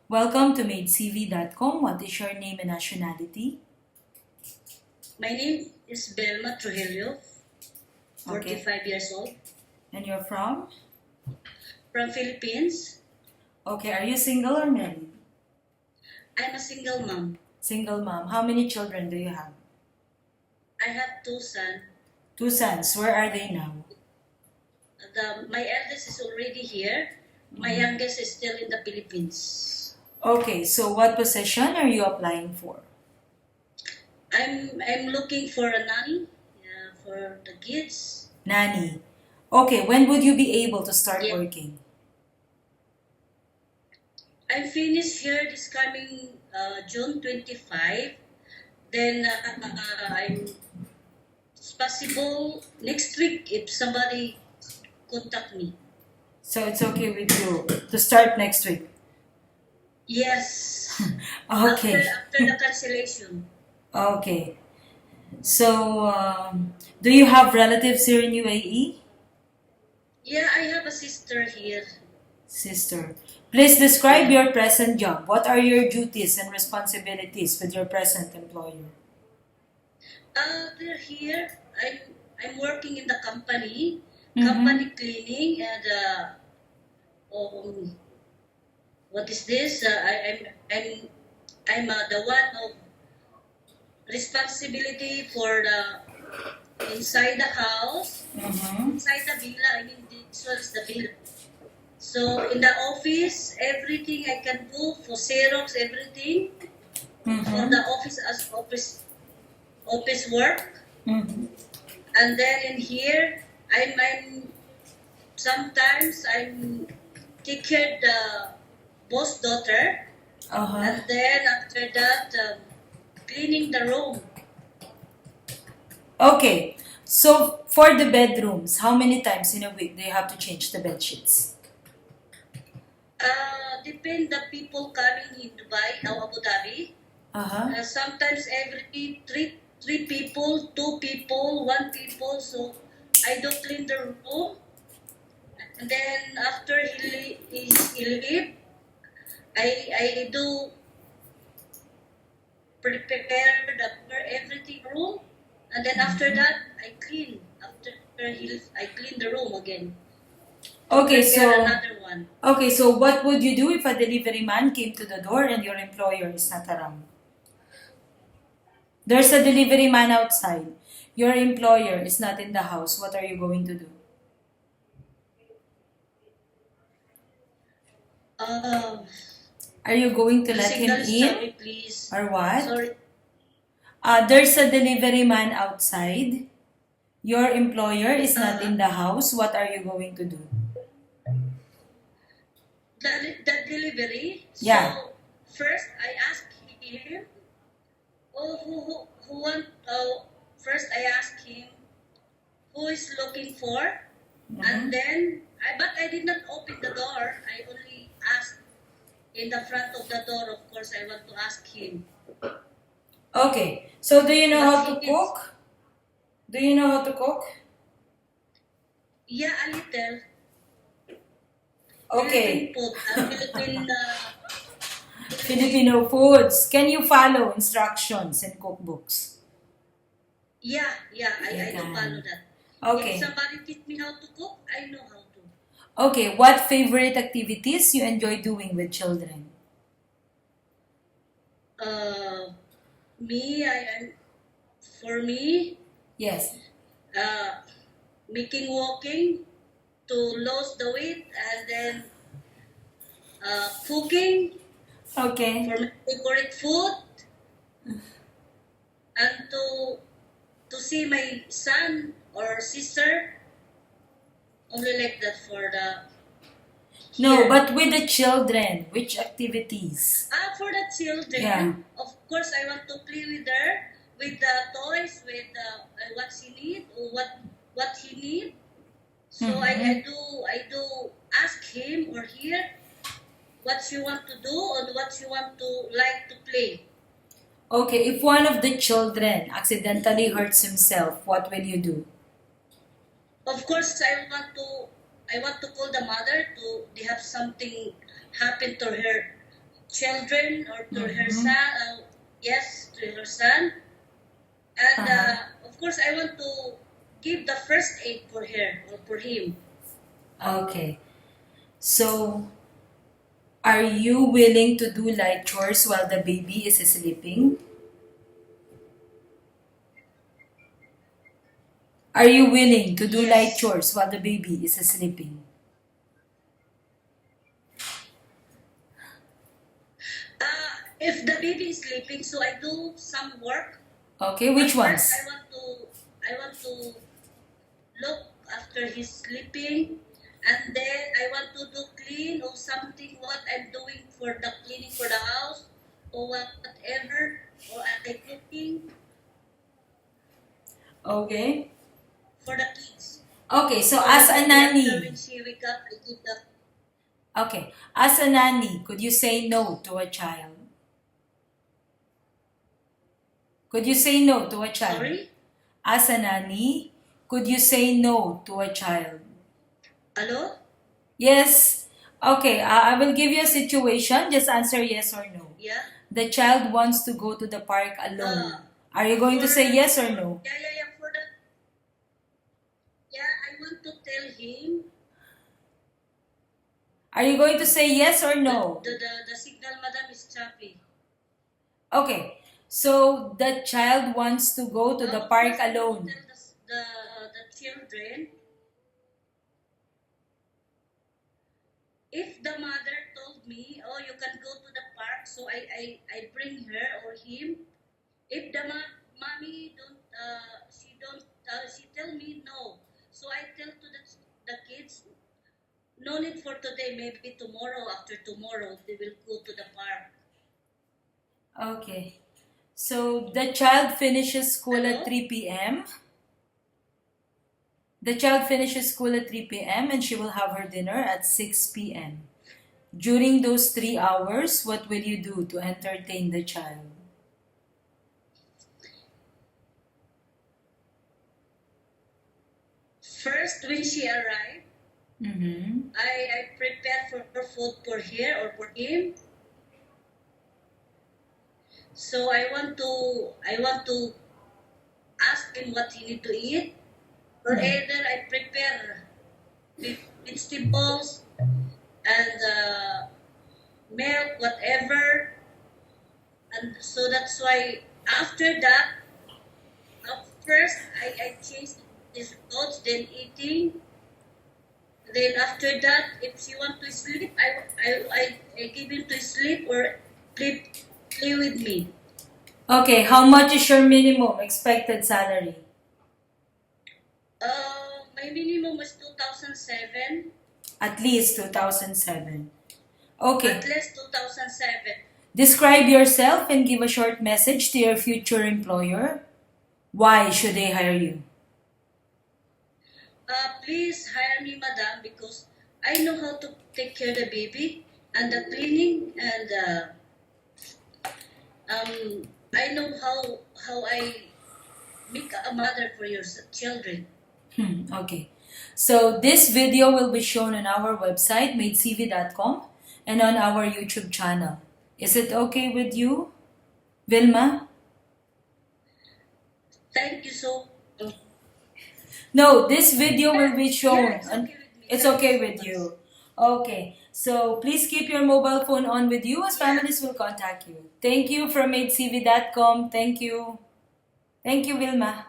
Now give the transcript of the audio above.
Welcome to MadeCV.com. What is your name and nationality? My name is Belma Trujillo, Okay. 45 years old, And you're from? from Philippines. Okay. Are you single or married? I'm a single mom. Single mom. How many children do you have? I have two sons. Two sons. Where are they now? My eldest is already here. My youngest is still in the Philippines. Okay. So what position are you applying for? I'm looking for a nanny for the kids. Nanny. Okay. When would you be able to start Yeah. working? I'm finished here this coming June 25. Then I'm it's possible next week if somebody contact me. So it's okay with you to start next week? Yes. Okay. After the cancellation. Okay. So, do you have relatives here in UAE? Yeah, I have a sister here. Sister. Please describe your present job. What are your duties and responsibilities with your present employer? They're here. I'm working in the company, Mm-hmm. company cleaning, and um, what is this? I'm the one of responsibility for the inside the house, Mm-hmm. inside the villa. I mean, this was the villa. So in the office, everything I can do for Xerox, everything for Mm-hmm. the office as office work. Mm-hmm. And then in here, I'm sometimes I'm take care the boss daughter, Uh-huh. and then after that cleaning the room. Okay. So, for the bedrooms, how many times in a week do you have to change the bed sheets? Depend the people coming in Dubai or Abu Dhabi. Uh-huh. Sometimes every three people, two people, one people. So I do clean the room, and then after he leave, I do prepare everything room, and then after that I clean. After I clean the room again. Okay, Prepare so another one. what would you do if a delivery man came to the door and your employer is not around? There's a delivery man outside. Your employer is not in the house. What are you going to do? Uh, Are you going to let him signal is in sorry, please. or what? Sorry. There's a delivery man outside. Your employer is not in the house. What are you going to do? The delivery. Yeah. So first I ask him. Oh, who want? First I ask him who is looking for, and then but I did not open the door. I only asked in the front of the door. Of course, I want to ask him. Okay. So do you know But how to he is- cook? Do you know how to cook? Yeah, a little. Okay. Philippine food. Philippine. Filipino foods. Can you follow instructions in cookbooks? Yeah. I You don't can. follow that. Okay. If somebody teach me how to cook, I know how to. Okay. What favorite activities you enjoy doing with children? Me, for me, Yes. making walking to lose the weight, and then cooking Okay. for my favorite food, and to see my son or sister, only like that for the No, here. but with the children, which activities? For the children, Yeah. of course I want to play with her, with the toys, with what she need or what he need. So I do ask him or her what you want to do or what you want to like to play. Okay, if one of the children accidentally hurts himself, what will you do? Of course, I want to call the mother to they have something happen to her children or to her Mhm. son. Yes, to her son. And Uh-huh. of course, I want to give the first aid for her or for him. Okay. So, are you willing to do light chores while the baby is sleeping? Are you willing to do light Yes. chores while the baby is sleeping? If the baby is sleeping, so I do some work. Okay, But which first, ones? I want to look after his sleeping, and then I want to do clean or something. What I'm doing for the cleaning for the house or whatever, or I cooking Okay. for the kids. Okay, so So as a maybe after when nanny, she wake up, I give the okay, as a nanny, could you say no to a child? Could you say no to a child? sorry. As a nanny, could you say no to a child? Hello. Yes. Okay, I will give you a situation. Just answer yes or no. Yeah. The child wants to go to the park alone. Uh, Are you going to say yes or for no? yeah. For the I want to tell him Are you going to say yes or no? the signal, madam, is choppy. Okay, so the child wants to go to the Of park course, I want alone. to tell the children if the mother told me, oh, you can go to the park, so I bring her or him. If the mommy don't, she tell me no. So I tell to the kids, no need for today, maybe tomorrow, after tomorrow, they will go to the park. Okay, so the child finishes school at Hello? 3 p.m. The child finishes school at 3 p.m. and she will have her dinner at 6 p.m. During those 3 hours, what will you do to entertain the child? First, when she arrived, Mm-hmm. I prepare for her food for her or for him. So I want to ask him what he need to eat, or either I prepare vegetables and milk, whatever. And so that's why after that, first I change his clothes, then eating. Then after that, if she want to sleep, I give him to sleep or play with me. Okay, how much is your minimum expected salary? My minimum was 2007. At least 2007. Okay. At least 2007. Describe yourself and give a short message to your future employer. Why should they hire you? Please hire me, madam, because I know how to take care of the baby and the cleaning, and I know how I make a mother for your children. Okay. So this video will be shown on our website, madecv.com, and on our YouTube channel. Is it okay with you, Vilma? Thank you so. No, this video will be shown. Yeah, it's okay with me. It's Thank okay you so with much. you. Okay. So please keep your mobile phone on with you as Yeah. families will contact you. Thank you from madecv.com. Thank you. Thank you, Vilma.